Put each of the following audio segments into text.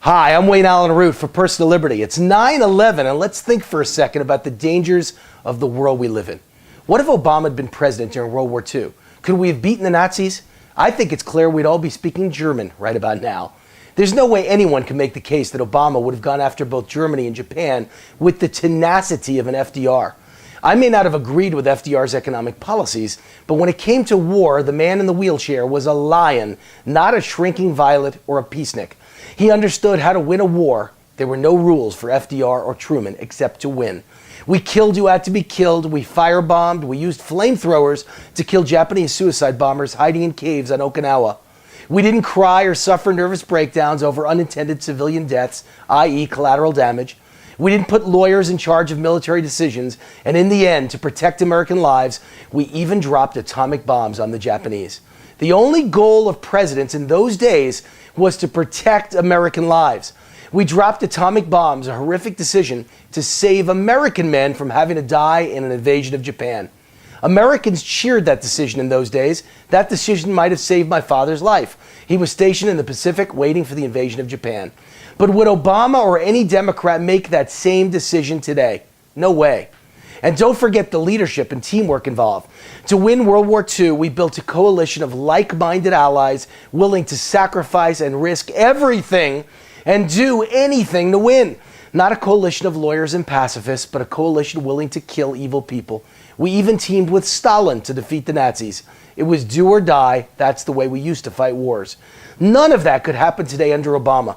Hi, I'm Wayne Allen Root for Personal Liberty. It's 9/11, and let's think for a second about the dangers of the world we live in. What if Obama had been president during World War II? Could we have beaten the Nazis? I think it's clear we'd all be speaking German right about now. There's no way anyone can make the case that Obama would have gone after both Germany and Japan with the tenacity of an FDR. I may not have agreed with FDR's economic policies, but when it came to war, the man in the wheelchair was a lion, not a shrinking violet or a peacenik. He understood how to win a war. There were no rules for FDR or Truman except to win. We killed who had to be killed. We firebombed. We used flamethrowers to kill Japanese suicide bombers hiding in caves on Okinawa. We didn't cry or suffer nervous breakdowns over unintended civilian deaths, i.e. collateral damage. We didn't put lawyers in charge of military decisions. And in the end, to protect American lives, we even dropped atomic bombs on the Japanese. The only goal of presidents in those days was to protect American lives. We dropped atomic bombs, a horrific decision to save American men from having to die in an invasion of Japan. Americans cheered that decision in those days. That decision might have saved my father's life. He was stationed in the Pacific waiting for the invasion of Japan. But would Obama or any Democrat make that same decision today? No way. And don't forget the leadership and teamwork involved. To win World War II, we built a coalition of like-minded allies willing to sacrifice and risk everything and do anything to win. Not a coalition of lawyers and pacifists, but a coalition willing to kill evil people. We even teamed with Stalin to defeat the Nazis. It was do or die. That's the way we used to fight wars. None of that could happen today under Obama.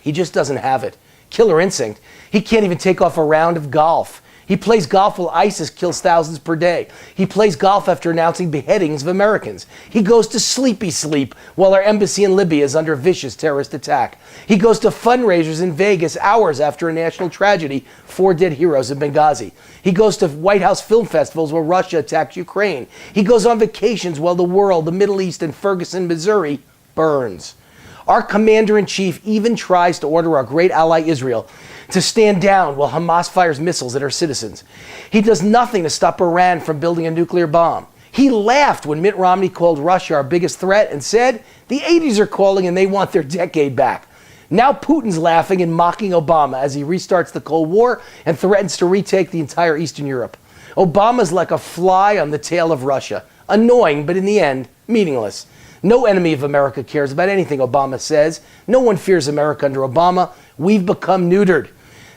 He just doesn't have it. Killer instinct. He can't even take off a round of golf. He plays golf while ISIS kills thousands per day. He plays golf after announcing beheadings of Americans. He goes to sleepy sleep while our embassy in Libya is under vicious terrorist attack. He goes to fundraisers in Vegas hours after a national tragedy, 4 dead heroes in Benghazi. He goes to White House film festivals while Russia attacks Ukraine. He goes on vacations while the world, the Middle East, and Ferguson, Missouri burns. Our commander-in-chief even tries to order our great ally Israel to stand down while Hamas fires missiles at our citizens. He does nothing to stop Iran from building a nuclear bomb. He laughed when Mitt Romney called Russia our biggest threat and said, the 80s are calling and they want their decade back. Now Putin's laughing and mocking Obama as he restarts the Cold War and threatens to retake the entire Eastern Europe. Obama's like a fly on the tail of Russia. Annoying, but in the end, meaningless. No enemy of America cares about anything Obama says. No one fears America under Obama. We've become neutered.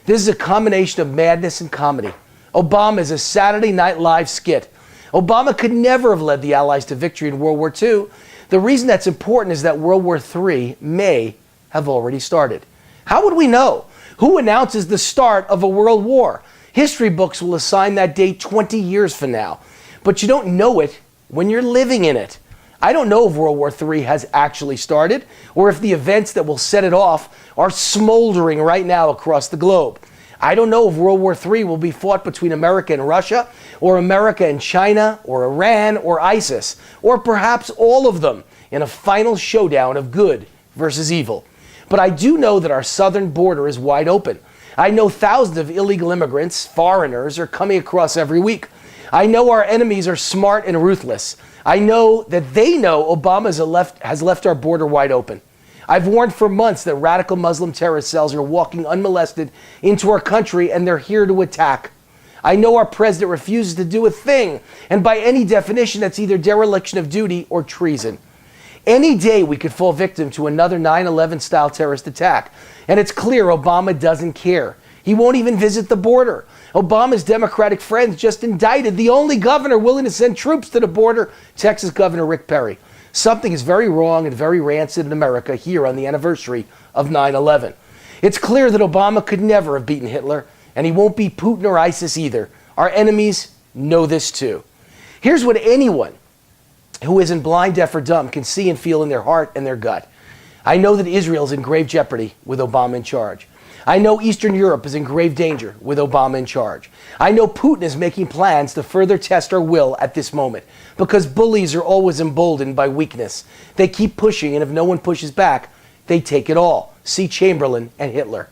This is a combination of madness and comedy. Obama is a Saturday Night Live skit. Obama could never have led the Allies to victory in World War II. The reason that's important is that World War III may have already started. How would we know? Who announces the start of a world war? History books will assign that date 20 years from now. But you don't know it when you're living in it. I don't know if World War III has actually started or if the events that will set it off are smoldering right now across the globe. I don't know if World War III will be fought between America and Russia, or America and China, or Iran, or ISIS, or perhaps all of them in a final showdown of good versus evil. But I do know that our southern border is wide open. I know thousands of illegal immigrants, foreigners, are coming across every week. I know our enemies are smart and ruthless. I know that they know Obama has left our border wide open. I've warned for months that radical Muslim terrorist cells are walking unmolested into our country and they're here to attack. I know our president refuses to do a thing, and by any definition, that's either dereliction of duty or treason. Any day we could fall victim to another 9/11 style terrorist attack, and it's clear Obama doesn't care. He won't even visit the border. Obama's Democratic friends just indicted the only governor willing to send troops to the border, Texas Governor Rick Perry. Something is very wrong and very rancid in America here on the anniversary of 9/11. It's clear that Obama could never have beaten Hitler, and he won't beat Putin or ISIS either. Our enemies know this too. Here's what anyone who isn't blind, deaf, or dumb can see and feel in their heart and their gut. I know that Israel is in grave jeopardy with Obama in charge. I know Eastern Europe is in grave danger with Obama in charge. I know Putin is making plans to further test our will at this moment, because bullies are always emboldened by weakness. They keep pushing, and if no one pushes back, they take it all. See Chamberlain and Hitler.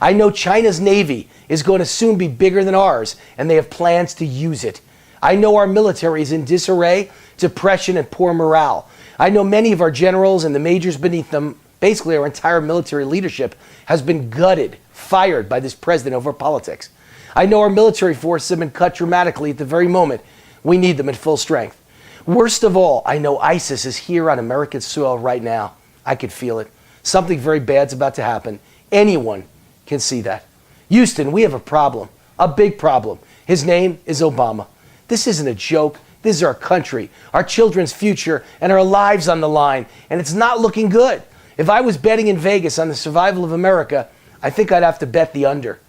I know China's Navy is going to soon be bigger than ours, and they have plans to use it. I know our military is in disarray, depression, and poor morale. I know many of our generals and the majors beneath them Basically, our entire military leadership has been gutted, fired by this president over politics. I know our military forces have been cut dramatically at the very moment we need them at full strength. Worst of all, I know ISIS is here on American soil right now. I could feel it. Something very bad's about to happen. Anyone can see that. Houston, we have a problem, a big problem. His name is Obama. This isn't a joke. This is our country, our children's future, and our lives on the line, and it's not looking good. If I was betting in Vegas on the survival of America, I think I'd have to bet the under.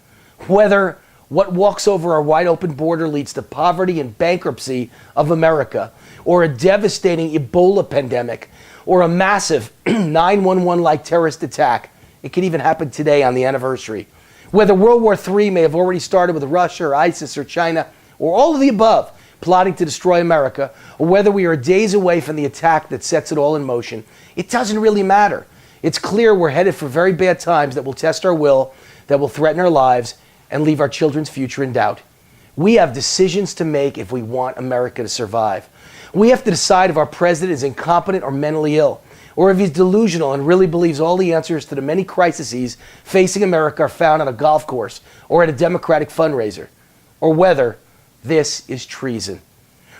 Whether what walks over our wide open border leads to poverty and bankruptcy of America, or a devastating Ebola pandemic, or a massive 9/11-like terrorist attack, it could even happen today on the anniversary. Whether World War III may have already started with Russia or ISIS or China, or all of the above, plotting to destroy America, or whether we are days away from the attack that sets it all in motion, it doesn't really matter. It's clear we're headed for very bad times that will test our will, that will threaten our lives, and leave our children's future in doubt. We have decisions to make if we want America to survive. We have to decide if our president is incompetent or mentally ill, or if he's delusional and really believes all the answers to the many crises facing America are found on a golf course or at a Democratic fundraiser, or whether this is treason.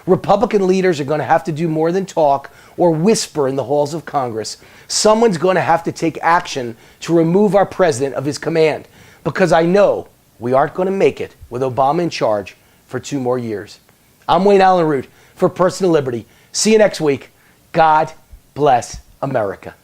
Republican leaders are going to have to do more than talk or whisper in the halls of Congress. Someone's going to have to take action to remove our president of his command, because I know we aren't going to make it with Obama in charge for 2 more years. I'm Wayne Allyn Root for Personal Liberty. See you next week. God bless America.